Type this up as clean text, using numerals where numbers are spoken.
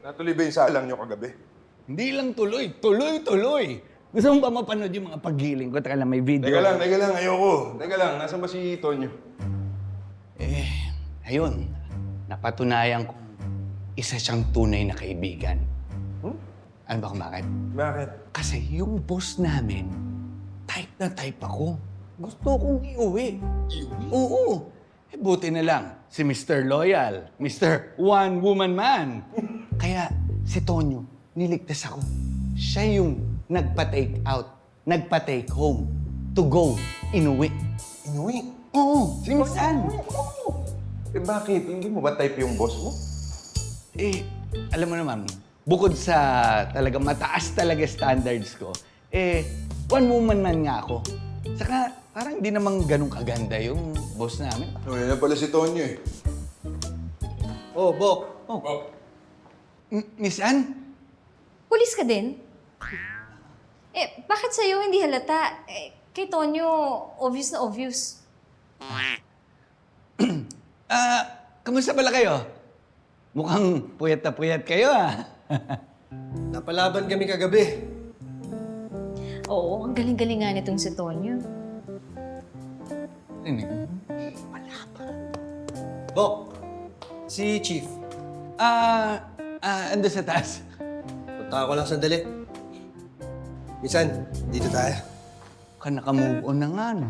Natuloy ba yung salang nyo kagabi? Hindi lang tuloy, tuloy-tuloy. Gusto mo ba mapanood yung mga paggiling ko? Teka lang, may video. Teka lang, ayoko. Teka lang, nasan ba si Tonyo? Ayun, napatunayan kong isa siyang tunay na kaibigan. Ano ba kung bakit? Bakit? Kasi yung boss namin, type na type ako. Gusto kong iuwi. Iuwi? Oo. Buti na lang, si Mr. Loyal, Mr. One Woman Man. Kaya si Tonyo, niligtas ako. Siya yung nagpa-take out, nagpa-take home, to go, inuwi. Inuwi? Oo, saan? Bakit? Hindi mo ba type yung boss mo? Alam mo naman, bukod sa talagang mataas talaga standards ko, one woman man nga ako. Saka parang hindi naman ganun kaganda yung boss namin. Yan na pala si Tonyo eh. Oh, Bok. Miss Ann? Pulis ka din? Bakit sa'yo hindi halata? Kay Tonyo, obvious na obvious. Kamusta pala kayo? Mukhang puyat na puyat kayo Napalaban kami kagabi. Oo, ang galing-galing nga nitong si Tonyo. Bok, si Chief. Ando sa taas. Punta ako lang sandali. Minsan, dito tayo. Naka-move on na nga, no?